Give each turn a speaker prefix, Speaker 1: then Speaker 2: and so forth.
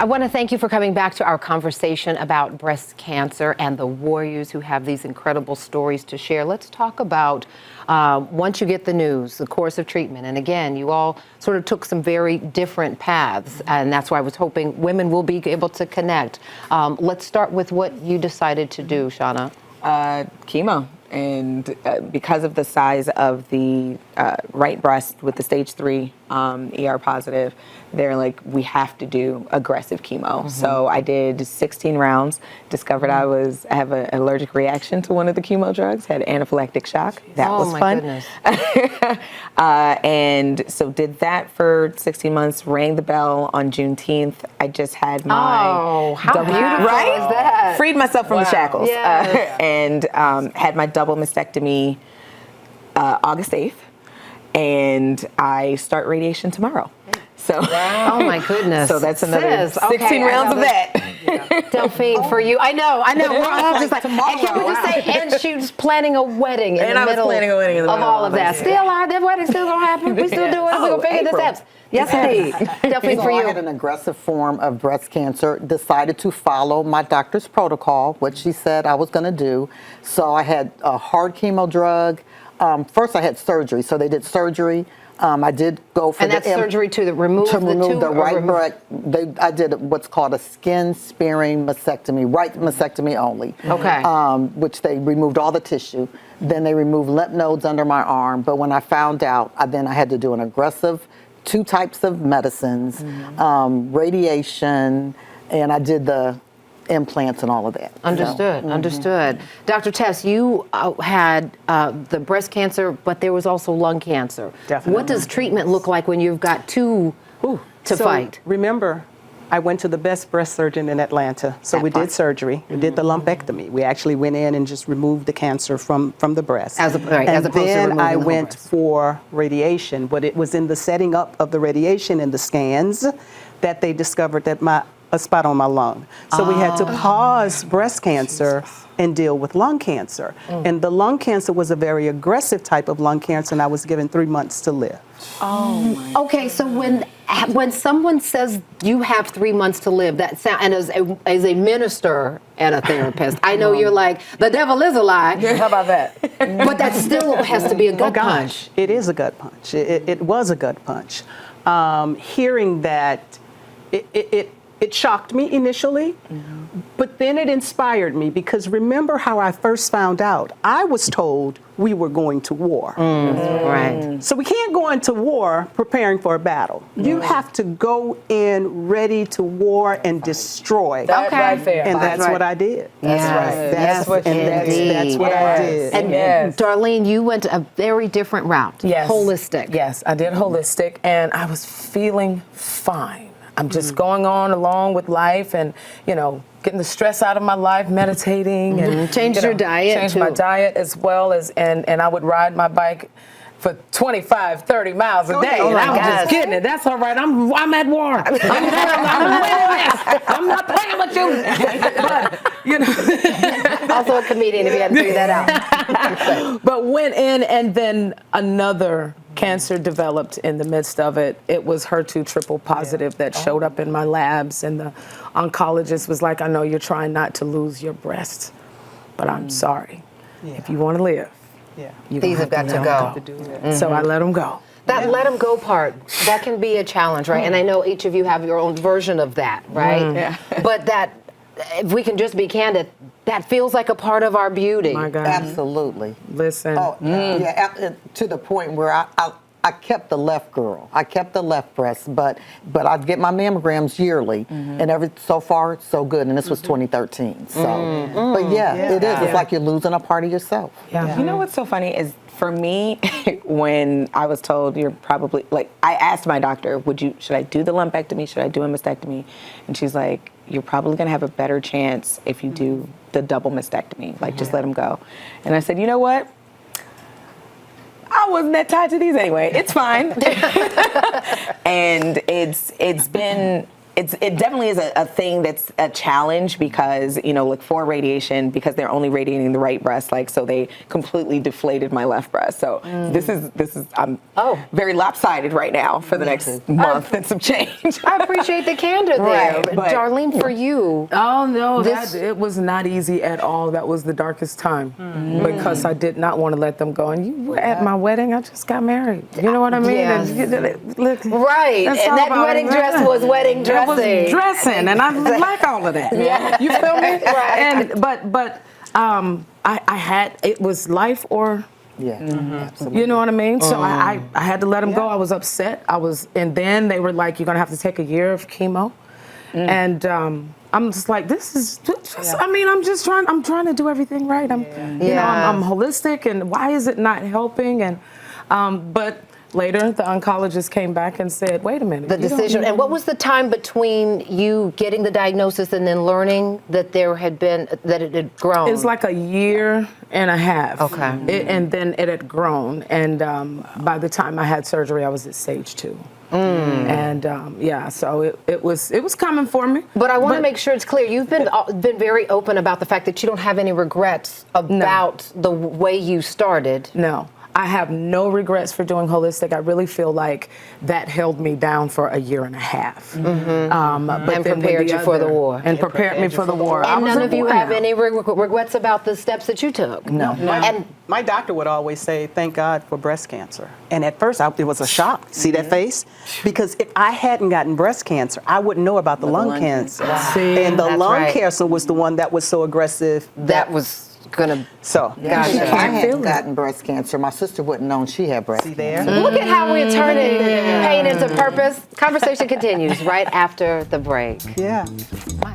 Speaker 1: I want to thank you for coming back to our conversation about breast cancer and the warriors who have these incredible stories to share. Let's talk about once you get the news, the course of treatment. And again, you all sort of took some very different paths, and that's why I was hoping women will be able to connect. Let's start with what you decided to do, Shauna.
Speaker 2: Chemo. And because of the size of the right breast with the stage 3 ER positive, they're like, we have to do aggressive chemo. So I did 16 rounds, discovered I have an allergic reaction to one of the chemo drugs, had anaphylactic shock. That was fun.
Speaker 1: Goodness.
Speaker 2: And so did that for 16 months, rang the bell on Juneteenth. I just had my...
Speaker 1: Oh, how beautiful is that?
Speaker 2: Freed myself from the shackles.
Speaker 1: Yes.
Speaker 2: And had my double mastectomy August 8th. And I start radiation tomorrow. So,
Speaker 1: oh my goodness.
Speaker 2: So that's another
Speaker 1: Sis,
Speaker 2: 16 rounds of that.
Speaker 1: Delphine, for you. I know. We're all just like, and can we just say, and she's planning a wedding in the middle
Speaker 2: planning a wedding in the
Speaker 1: of
Speaker 2: middle
Speaker 1: all of that. Still, that wedding's still going to happen. We still do it. We're going to figure this out. Yes, indeed. Delphine, for
Speaker 3: I
Speaker 1: you.
Speaker 3: had an aggressive form of breast cancer, decided to follow my doctor's protocol, what she said I was going to do. So I had a hard chemo drug. First, I had surgery. So they did surgery. I did go for
Speaker 1: and that's surgery to remove
Speaker 3: the right breast. I did what's called a skin sparing mastectomy, right mastectomy only.
Speaker 1: Okay.
Speaker 3: Which they removed all the tissue. Then they removed lymph nodes under my arm. But when I found out, then I had to do an aggressive 2 types of medicines, radiation, and I did the implants and all of that.
Speaker 1: Understood, understood. Dr. Tess, you had the breast cancer, but there was also lung cancer.
Speaker 4: Definitely.
Speaker 1: What does treatment look like when you've got two to fight?
Speaker 4: Remember, I went to the best breast surgeon in Atlanta. So we did surgery. We did the lumpectomy. We actually went in and just removed the cancer from the breast.
Speaker 1: As opposed to
Speaker 4: then
Speaker 1: removing
Speaker 4: I
Speaker 1: the whole
Speaker 4: went
Speaker 1: breast.
Speaker 4: for radiation, but it was in the setting up of the radiation and the scans that they discovered that a spot on my lung. So we had to pause breast cancer and deal with lung cancer. And the lung cancer was a very aggressive type of lung cancer, and I was given 3 months to live.
Speaker 1: Okay, so when someone says you have 3 months to live, that sound, and as a minister and a therapist, I know you're like, the devil is a lie.
Speaker 2: How about that?
Speaker 1: But that still has to be a gut punch.
Speaker 4: It is a gut punch. It was a gut punch. Hearing that, it shocked me initially, but then it inspired me because remember how I first found out? I was told we were going to war.
Speaker 1: Right.
Speaker 4: So we can't go into war preparing for a battle. You have to go in ready to war and destroy.
Speaker 2: That right there.
Speaker 4: And that's what I did.
Speaker 1: That's right.
Speaker 4: That's what I did.
Speaker 1: And Darlene, you went a very different route.
Speaker 2: Yes.
Speaker 1: Holistic.
Speaker 2: Yes, I did holistic, and I was feeling fine. I'm just going on along with life and, getting the stress out of my life, meditating. And
Speaker 1: Changed your diet,
Speaker 2: Changed
Speaker 1: too.
Speaker 2: my diet as well as, and I would ride my bike for 25, 30 miles a day. And I was just getting it. That's all right. I'm at war. I'm winning this. I'm not playing with you. But,
Speaker 1: Also a comedian, if you hadn't figured that out.
Speaker 2: but went in, and then another cancer developed in the midst of it. It was HER2 triple positive that showed up in my labs, and the oncologist was like, I know you're trying not to lose your breast, but I'm sorry. If you want to live,
Speaker 1: These have got to go.
Speaker 2: So I let him go.
Speaker 1: That let them go part, that can be a challenge, right? And I know each of you have your own version of that, right? But that, if we can just be candid, that feels like a part of our beauty.
Speaker 2: My God.
Speaker 3: Absolutely.
Speaker 2: Listen.
Speaker 3: Oh, to the point where I kept the left girl. I kept the left breast, but I'd get my mammograms yearly, and so far so good. And this was 2013. So, but it is. It's like you're losing a part of yourself.
Speaker 2: Yeah. You know what's so funny is, for me, when I was told you're probably, I asked my doctor, should I do the lumpectomy? Should I do a mastectomy? And she's like, you're probably going to have a better chance if you do the double mastectomy. Just let him go. And I said, you know what? I wasn't that tied to these anyway. It's fine. And it's been it definitely is a thing that's a challenge because, like for radiation, because they're only radiating the right breast, like, so they completely deflated my left breast. So this is I'm very lopsided right now for the next month and some change.
Speaker 1: I appreciate the candor there.
Speaker 2: Right, but-
Speaker 1: Darlene, for you.
Speaker 5: Oh no,
Speaker 1: This-
Speaker 5: it was not easy at all. That was the darkest time because I did not want to let them go. And you were at my wedding. I just got married. You know what I mean?
Speaker 1: Yes.
Speaker 5: And, look,
Speaker 1: Right,
Speaker 5: that's
Speaker 1: and
Speaker 5: all
Speaker 1: that
Speaker 5: about
Speaker 1: wedding
Speaker 5: it.
Speaker 1: dress was wedding dressing.
Speaker 5: It was dressing, and I like all of that. You feel me?
Speaker 1: Right.
Speaker 5: And but I had, it was life or.
Speaker 3: Yeah, absolutely.
Speaker 5: You know what I mean? So I had to let them go. I was upset. And then they were like, "You're gonna have to take a year of chemo," and I'm just like, "This is just." I mean, I'm trying to do everything right. I'm holistic, and why is it not helping? And but later, the oncologist came back and said, "Wait a minute."
Speaker 1: The
Speaker 5: you don't
Speaker 1: decision.
Speaker 5: know."
Speaker 1: And what was the time between you getting the diagnosis and then learning that it had grown?
Speaker 5: It's like a year and a half.
Speaker 1: Okay.
Speaker 5: And then it had grown, and by the time I had surgery, I was at stage 2. And so it was coming for me.
Speaker 1: But I want to make sure it's clear. You've been very open about the fact that you don't have any regrets about the way you started.
Speaker 5: No, I have no regrets for doing holistic. I really feel like that held me down for a year and a half.
Speaker 1: And
Speaker 5: then with
Speaker 1: prepared you for the war.
Speaker 5: And prepared me for the war. I
Speaker 1: And
Speaker 5: was
Speaker 1: none
Speaker 5: a
Speaker 1: of you
Speaker 5: war
Speaker 1: have
Speaker 5: now.
Speaker 1: any regrets about the steps that you took?
Speaker 5: No.
Speaker 1: And
Speaker 4: My doctor would always say, "Thank God for breast cancer." And at first, it was a shock. See that face? Because if I hadn't gotten breast cancer, I wouldn't know about the lung cancer.
Speaker 5: See?
Speaker 4: And the
Speaker 1: That's
Speaker 4: lung
Speaker 1: right.
Speaker 4: cancer was the one that was so aggressive.
Speaker 1: that was gonna.
Speaker 4: So,
Speaker 3: Yeah,
Speaker 1: Gotcha.
Speaker 3: if I
Speaker 5: I feel
Speaker 3: hadn't
Speaker 5: it.
Speaker 3: gotten breast cancer, my sister wouldn't known she had breast
Speaker 4: see there?
Speaker 3: cancer.
Speaker 1: Look at how we're turning pain into purpose. Conversation continues right after the break.
Speaker 4: Yeah.
Speaker 1: My